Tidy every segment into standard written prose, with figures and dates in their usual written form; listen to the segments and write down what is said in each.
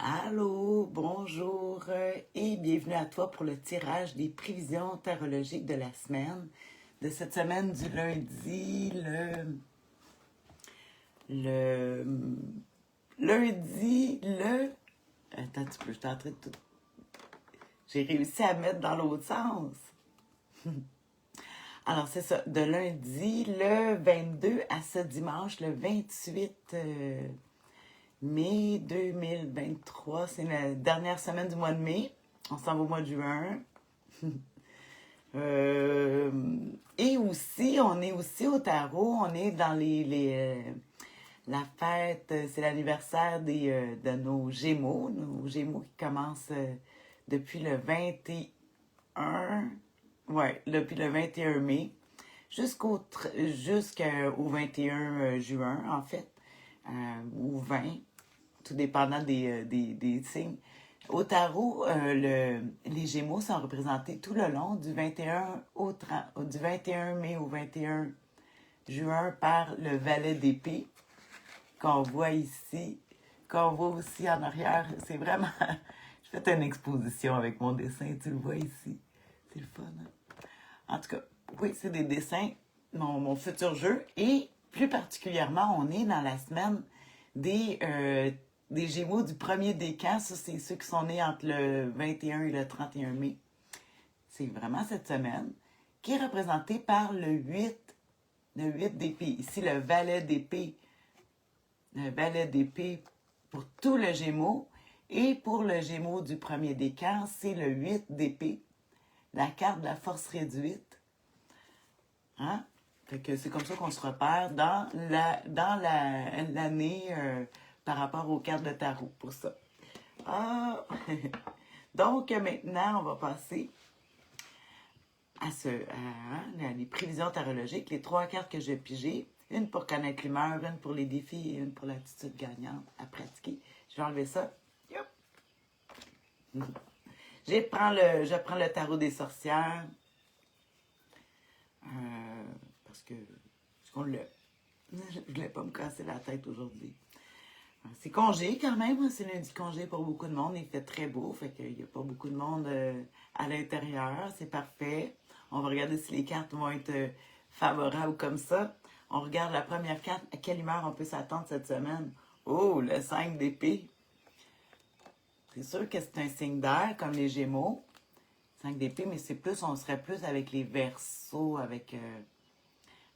Allô, bonjour et bienvenue à toi pour le tirage des prévisions tarologiques de la semaine. De cette semaine du lundi, le lundi, le... Attends un petit peu, je suis en train de tout... J'ai réussi à mettre dans l'autre sens. Alors, c'est ça, de lundi, le 22 à ce dimanche, le 28 mai 2023. C'est la dernière semaine du mois de mai. On s'en va au mois de juin. Et aussi, on est aussi au tarot. On est dans la fête, c'est l'anniversaire de nos Gémeaux. Nos Gémeaux qui commencent depuis le 21... Ouais, depuis le 21 mai jusqu'au 21 juin, en fait, ou 20, tout dépendant des signes. Au tarot, les Gémeaux sont représentés tout le long du 21, du 21 mai au 21 juin par le valet d'épée qu'on voit ici, qu'on voit aussi en arrière. C'est vraiment... J'ai fait une exposition avec mon dessin, tu le vois ici. C'est le fun, hein? En tout cas, oui, c'est des dessins, mon futur jeu. Et plus particulièrement, on est dans la semaine des Gémeaux du premier décan. Ça, c'est ceux qui sont nés entre le 21 et le 31 mai. C'est vraiment cette semaine, qui est représentée par le 8 d'épée. Ici, le valet d'épée. Le valet d'épée pour tout le Gémeaux. Et pour le Gémeaux du premier décan, c'est le 8 d'épée. La carte de la force réduite. Hein? Fait que c'est comme ça qu'on se repère dans l'année par rapport aux cartes de tarot pour ça. Ah! Donc maintenant, on va passer à les prévisions tarologiques, les 3 cartes que je vais piger. Une pour connaître l'humeur, une pour les défis et une pour l'attitude gagnante à pratiquer. Je vais enlever ça. Yop. Je prends le tarot des sorcières. Parce qu'on l'a. Je ne voulais pas me casser la tête aujourd'hui. C'est congé quand même, c'est lundi congé pour beaucoup de monde. Il fait très beau, fait qu'il n'y a pas beaucoup de monde à l'intérieur. C'est parfait. On va regarder si les cartes vont être favorables comme ça. On regarde la première carte. À quelle humeur on peut s'attendre cette semaine? Oh, le 5 d'épée. C'est sûr que c'est un signe d'air, comme les Gémeaux. 5 d'épée, mais c'est plus, on serait plus avec les Verseaux, avec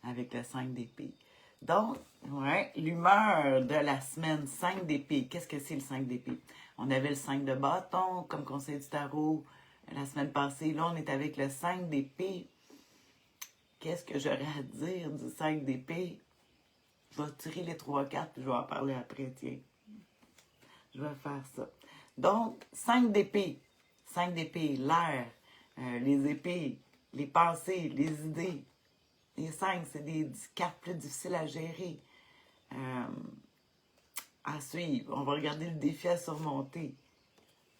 le 5 d'épée. Donc, ouais, l'humeur de la semaine, 5 d'épée. Qu'est-ce que c'est le 5 d'épée? On avait le 5 de bâton comme conseil du tarot la semaine passée. Là, on est avec le 5 d'épée. Qu'est-ce que j'aurais à dire du 5 d'épée? Je vais tirer les 3 cartes puis je vais en parler après, tiens. Je vais faire ça. Donc, 5 d'épée. 5 d'épée, l'air, les épées, les pensées, les idées. Les 5, c'est des cartes plus difficiles à gérer. À suivre. On va regarder le défi à surmonter.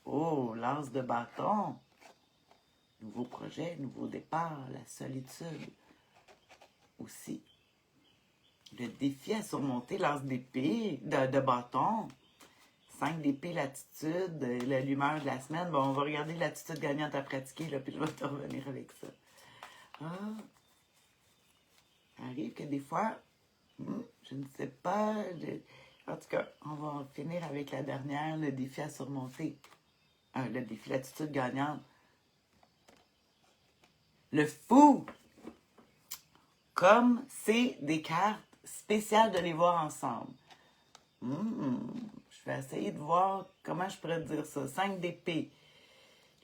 Oh, l'as de bâton. Nouveau projet, nouveau départ, la solitude. Aussi. Le défi à surmonter, l'as d'épée, de bâton. 5 d'épée, l'attitude, l'humeur de la semaine. Bon, on va regarder l'attitude gagnante à pratiquer, là, puis je vais te revenir avec ça. Ah. Arrive que des fois, je ne sais pas. En tout cas, on va finir avec la dernière, le défi à surmonter. Le défi, l'attitude gagnante. Le fou! Comme c'est des cartes spéciales de les voir ensemble. Je vais essayer de voir comment je pourrais dire ça. 5 d'épée.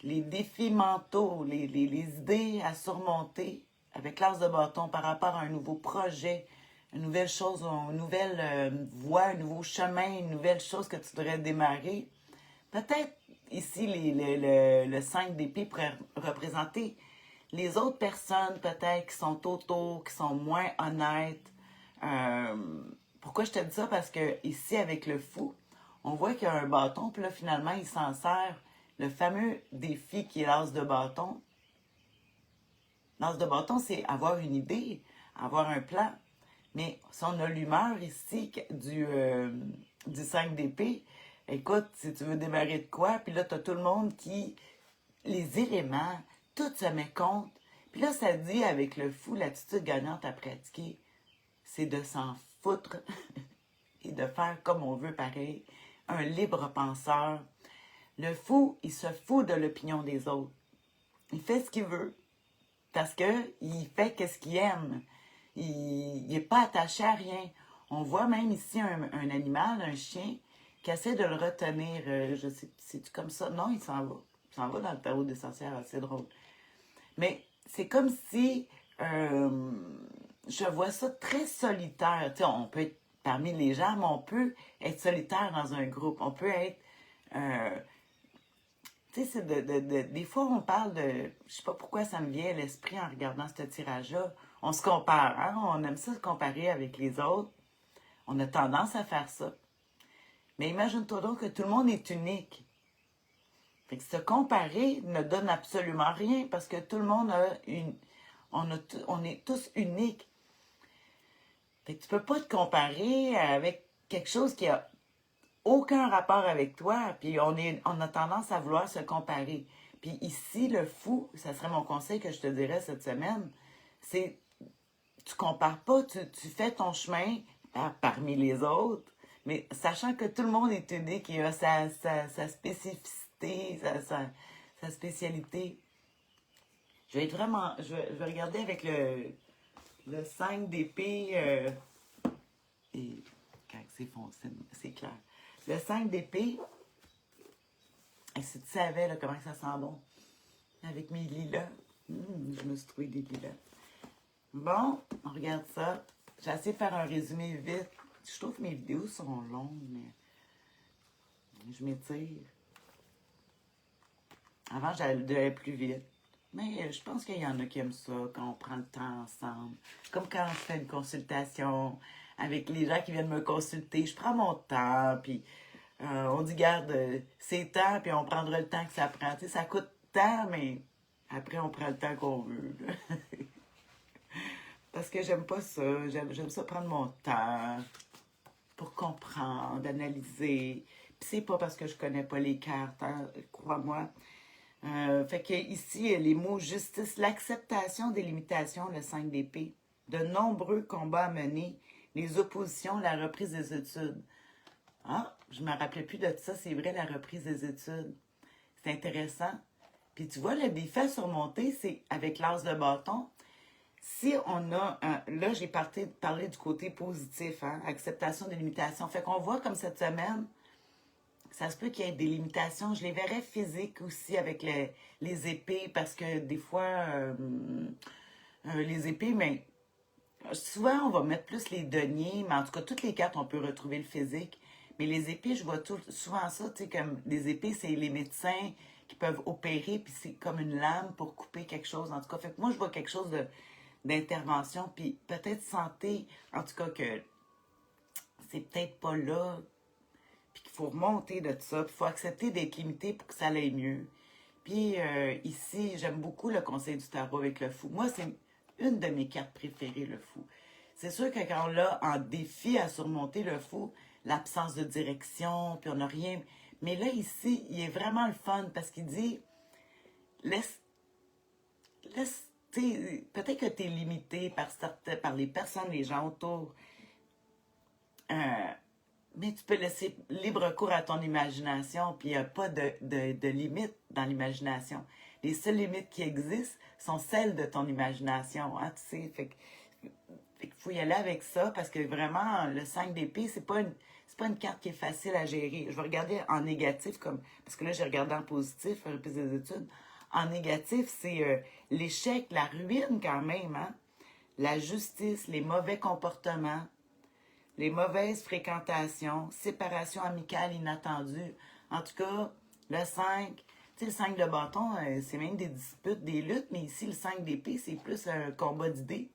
Les défis mentaux, les idées à surmonter avec l'as de bâton par rapport à un nouveau projet, une nouvelle chose, une nouvelle voie, un nouveau chemin, une nouvelle chose que tu devrais démarrer. Peut-être ici, le 5 d'épée pourrait représenter les autres personnes peut-être qui sont autour, qui sont moins honnêtes. Pourquoi je te dis ça? Parce que ici, avec le fou, on voit qu'il y a un bâton, puis là, finalement, il s'en sert. Le fameux défi qui est l'as de bâton. L'as de bâton, c'est avoir une idée, avoir un plan. Mais si on a l'humeur ici du 5 d'épée, Écoute, si tu veux démarrer de quoi, puis là, t'as tout le monde qui, les éléments, tout se met compte. Puis là, ça dit avec le fou, l'attitude gagnante à pratiquer, c'est de s'en foutre et de faire comme on veut pareil. Un libre penseur. Le fou, il se fout de l'opinion des autres. Il fait ce qu'il veut parce qu'il fait ce qu'il aime. Il n'est pas attaché à rien. On voit même ici un animal, un chien, qui essaie de le retenir. Je sais, c'est comme ça. Non, il s'en va. Il s'en va dans le tarot des sorcières, c'est drôle. Mais c'est comme si je vois ça très solitaire. Tu sais, on peut être parmi les gens, mais on peut être solitaire dans un groupe. On peut être... tu sais, des fois, on parle de... Je sais pas pourquoi ça me vient à l'esprit en regardant ce tirage-là. On se compare, hein? On aime ça se comparer avec les autres. On a tendance à faire ça. Mais imagine-toi donc que tout le monde est unique. Fait que se comparer ne donne absolument rien parce que tout le monde a une... On est tous uniques. Fait que tu peux pas te comparer avec quelque chose qui a aucun rapport avec toi, puis on a tendance à vouloir se comparer. Puis ici, le fou, ça serait mon conseil que je te dirais cette semaine, c'est tu compares pas, tu fais ton chemin parmi les autres, mais sachant que tout le monde est unique et a sa spécificité, sa spécialité. Je vais être vraiment. Je vais regarder avec le 5 d'épée. Et quand c'est foncé, c'est clair. Le 5 d'épée. Et si tu savais là, comment ça sent bon. Avec mes lilas. Je me suis trouvé des lilas. Bon, on regarde ça. J'ai essayé de faire un résumé vite. Je trouve que mes vidéos sont longues, mais je m'étire. Avant, j'allais plus vite. Mais je pense qu'il y en a qui aiment ça, quand on prend le temps ensemble. Comme quand je fais une consultation avec les gens qui viennent me consulter. Je prends mon temps, puis on dit, garde, c'est temps, puis on prendra le temps que ça prend. Tu sais, ça coûte tant, mais après, on prend le temps qu'on veut. Parce que j'aime pas ça. J'aime ça prendre mon temps pour comprendre, analyser. Puis c'est pas parce que je connais pas les cartes, hein, crois-moi. Fait que ici, les mots justice, l'acceptation des limitations, le 5 d'épée, de nombreux combats à mener, les oppositions, la reprise des études. Ah, je me rappelais plus de ça, c'est vrai, la reprise des études. C'est intéressant. Puis tu vois, le défi à surmonter, c'est avec l'as de bâton. Si on a, là j'ai parlé du côté positif, hein, acceptation des limitations. Fait qu'on voit comme cette semaine, ça se peut qu'il y ait des limitations. Je les verrais physiques aussi avec les épées, parce que des fois, les épées, mais souvent, on va mettre plus les deniers, mais en tout cas, toutes les cartes, on peut retrouver le physique. Mais les épées, je vois souvent ça, tu sais, comme des épées, c'est les médecins qui peuvent opérer, puis c'est comme une lame pour couper quelque chose. En tout cas, fait que moi, je vois quelque chose d'intervention, puis peut-être santé, en tout cas, que c'est peut-être pas là, puis qu'il faut remonter de ça, puis il faut accepter d'être limité pour que ça aille mieux. Puis ici, j'aime beaucoup le conseil du tarot avec le fou. Moi, c'est une de mes cartes préférées, le fou. C'est sûr que quand on l'a en défi à surmonter le fou, l'absence de direction, puis on n'a rien. Mais là, ici, il est vraiment le fun parce qu'il dit laisse, peut-être que tu es limité par les personnes, les gens autour. Mais tu peux laisser libre cours à ton imagination, puis il n'y a pas de limite dans l'imagination. Les seules limites qui existent sont celles de ton imagination. Hein, tu sais, fait qu'il faut y aller avec ça, parce que vraiment, le 5 d'épée, c'est pas une carte qui est facile à gérer. Je vais regarder en négatif, parce que là, j'ai regardé en positif, reprise des études. En négatif, c'est l'échec, la ruine quand même, hein? La justice, les mauvais comportements, les mauvaises fréquentations, séparation amicale inattendue. En tout cas, le 5, tu sais, le 5 de bâton, c'est même des disputes, des luttes, mais ici, le 5 d'épée, c'est plus un combat d'idées.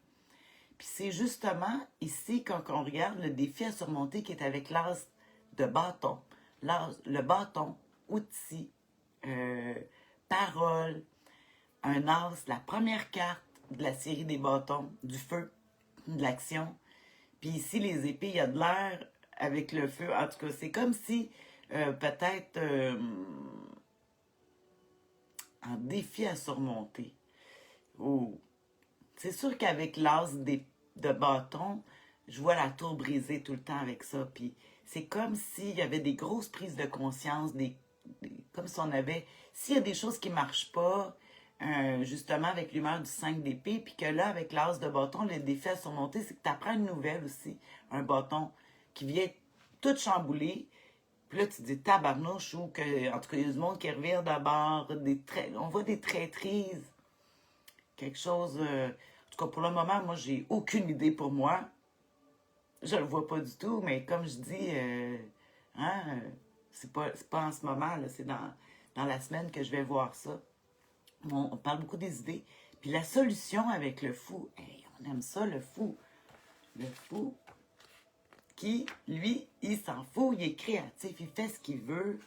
Puis c'est justement ici, quand on regarde le défi à surmonter qui est avec l'as de bâton. Le bâton, outil, parole, un as, la première carte de la série des bâtons, du feu, de l'action. Puis ici, les épées, il y a de l'air avec le feu. En tout cas, c'est comme si peut-être un défi à surmonter. Ou c'est sûr qu'avec de bâton, je vois la tour brisée tout le temps avec ça. Puis c'est comme s'il y avait des grosses prises de conscience, comme si on avait... S'il y a des choses qui ne marchent pas, justement avec l'humeur du 5 d'épée, puis que là, avec l'as de bâton, le défi à surmonter, c'est que tu apprends une nouvelle aussi, un bâton qui vient tout chambouler. Puis là, tu te dis tabarnouche, ou que, en tout cas, il y a du monde qui revient d'abord, on voit des traîtrises, quelque chose... en tout cas, pour le moment, moi, j'ai aucune idée pour moi. Je le vois pas du tout, mais comme je dis, hein, c'est pas en ce moment, là, c'est dans la semaine que je vais voir ça. On parle beaucoup des idées. Puis la solution avec le fou, hey, on aime ça, le fou. Le fou qui, lui, il s'en fout, il est créatif, il fait ce qu'il veut.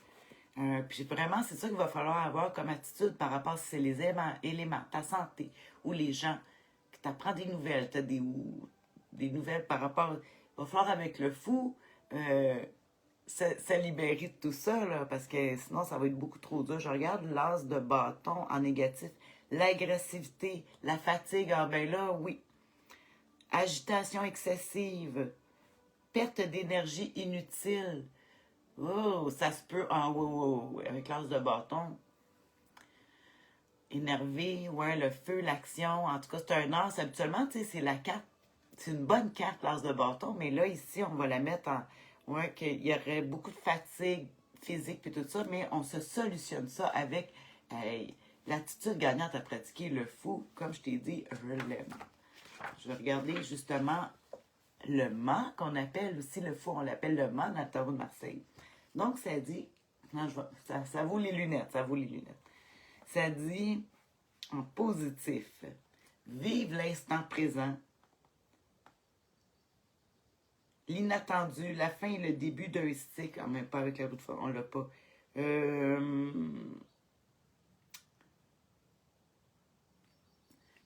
Puis vraiment, c'est ça qu'il va falloir avoir comme attitude par rapport à si c'est les éléments, ta santé ou les gens, que tu apprends des nouvelles, tu as des nouvelles par rapport... Il va falloir avec le fou se libérer de tout ça, là, parce que sinon, ça va être beaucoup trop dur. Je regarde l'as de bâton en négatif. L'agressivité, la fatigue, ah ben là, oui. Agitation excessive, perte d'énergie inutile. Oh, ça se peut. Ah, oui, avec l'as de bâton. Énervé, ouais, le feu, l'action. En tout cas, c'est un as. Habituellement, tu sais, c'est la carte. C'est une bonne carte, l'as de bâton, mais là, ici, on va la mettre en... Ouais, qu'il y aurait beaucoup de fatigue physique puis tout ça, mais on se solutionne ça avec l'attitude gagnante à pratiquer. Le fou, comme je t'ai dit, je l'aime. Je vais regarder justement le mât, qu'on appelle aussi le fou. On l'appelle le mât dans le tarot de Marseille. Donc, ça dit... Non, ça vaut les lunettes, ça vaut les lunettes. Ça dit, en positif, vive l'instant présent. L'inattendu, la fin et le début d'un cycle, en même pas avec la roue de force, on l'a pas.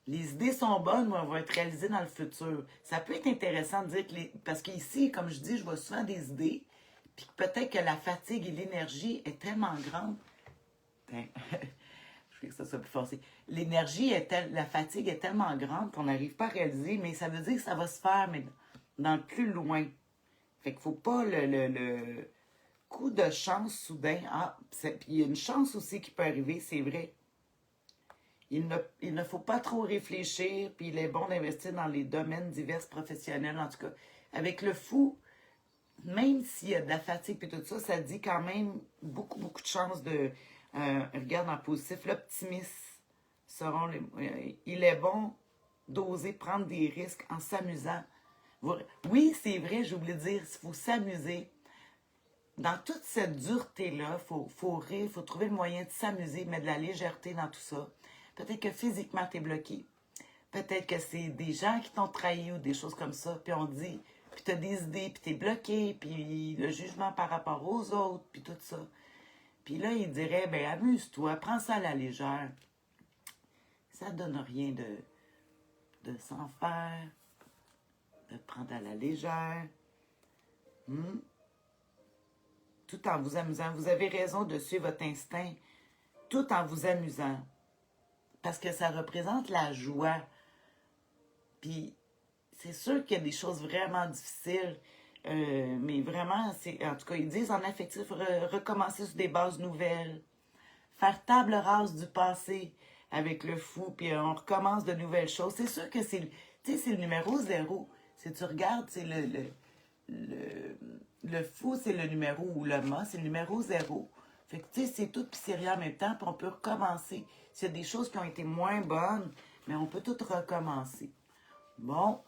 Les idées sont bonnes, mais elles vont être réalisées dans le futur. Ça peut être intéressant de dire que parce qu'ici, comme je dis, je vois souvent des idées, puis peut-être que la fatigue et l'énergie est tellement grande. Je veux que ça soit plus forcé. La fatigue est tellement grande qu'on n'arrive pas à réaliser, mais ça veut dire que ça va se faire, mais dans le plus loin. Fait qu'il faut pas le coup de chance soudain. Ah, puis il y a une chance aussi qui peut arriver, c'est vrai. Il ne faut pas trop réfléchir, puis il est bon d'investir dans les domaines divers professionnels. En tout cas, avec le fou, même s'il y a de la fatigue et tout ça, ça dit quand même beaucoup, beaucoup de chances de... regarde en positif, l'optimisme seront il est bon d'oser prendre des risques en s'amusant. Oui, c'est vrai, j'ai oublié de dire, il faut s'amuser. Dans toute cette dureté-là, il faut rire, il faut trouver le moyen de s'amuser, mettre de la légèreté dans tout ça. Peut-être que physiquement, tu es bloqué. Peut-être que c'est des gens qui t'ont trahi ou des choses comme ça. Puis on dit, puis tu as des idées, puis tu es bloqué, puis le jugement par rapport aux autres, puis tout ça. Puis là, il dirait, ben amuse-toi, prends ça à la légère. Ça ne donne rien de s'en faire, de prendre à la légère. Tout en vous amusant. Vous avez raison de suivre votre instinct, tout en vous amusant. Parce que ça représente la joie. Puis, c'est sûr qu'il y a des choses vraiment difficiles, mais vraiment, en tout cas, ils disent en affectif, recommencer sur des bases nouvelles, faire table rase du passé avec le fou, puis on recommence de nouvelles choses. C'est sûr que c'est le numéro 0. Si tu regardes, c'est le fou, c'est le numéro, ou le mât, c'est le numéro 0. Fait que, tu sais, c'est tout puis c'est rien en même temps, puis on peut recommencer. S'il y a des choses qui ont été moins bonnes, mais on peut tout recommencer. Bon,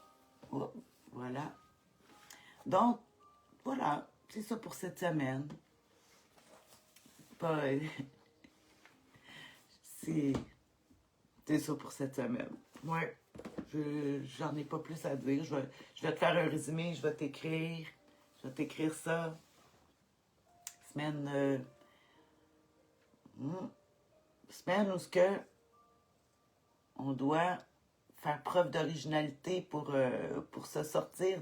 voilà. Donc, voilà, c'est ça pour cette semaine. C'est ça pour cette semaine. Ouais, j'en ai pas plus à dire. Je vais te faire un résumé, je vais t'écrire ça. Semaine où on doit faire preuve d'originalité pour se sortir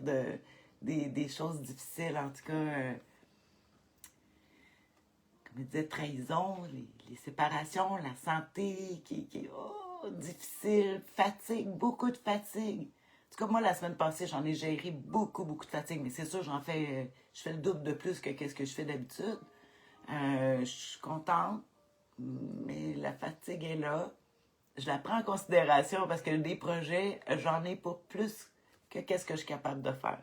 des choses difficiles. En tout cas, comme je disais, trahison, les séparations, la santé qui est difficile, fatigue, beaucoup de fatigue. En tout cas, moi, la semaine passée, j'en ai géré beaucoup, beaucoup de fatigue, mais c'est sûr, je fais le double de plus que ce que je fais d'habitude. Je suis contente, mais la fatigue est là. Je la prends en considération parce que des projets, j'en ai pas plus que qu'est-ce que je suis capable de faire.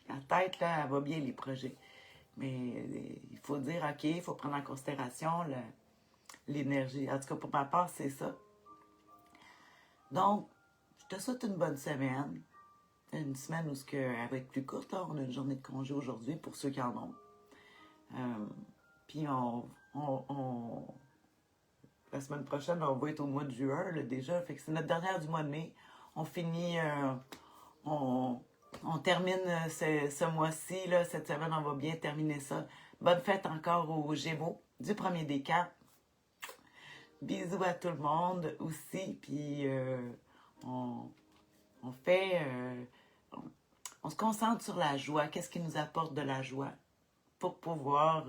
La tête, là, elle va bien, les projets. Mais il faut dire, OK, il faut prendre en considération l'énergie. En tout cas, pour ma part, c'est ça. Donc, je te souhaite une bonne semaine. Une semaine où elle va être plus courte. Là. On a une journée de congé aujourd'hui pour ceux qui en ont. Puis la semaine prochaine, on va être au mois de juin là, déjà. Fait que c'est notre dernière du mois de mai. On finit, on termine ce mois-ci. Là, cette semaine, on va bien terminer ça. Bonne fête encore aux Gémeaux du premier des quatre. Bisous à tout le monde aussi. Puis on fait... on se concentre sur la joie. Qu'est-ce qui nous apporte de la joie pour pouvoir...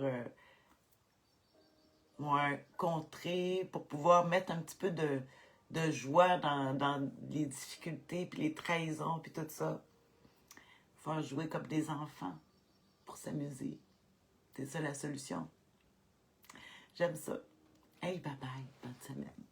contrer, pour pouvoir mettre un petit peu de joie dans les difficultés, puis les trahisons, puis tout ça. Faire jouer comme des enfants pour s'amuser. C'est ça la solution. J'aime ça. Hey, bye bye, bonne semaine.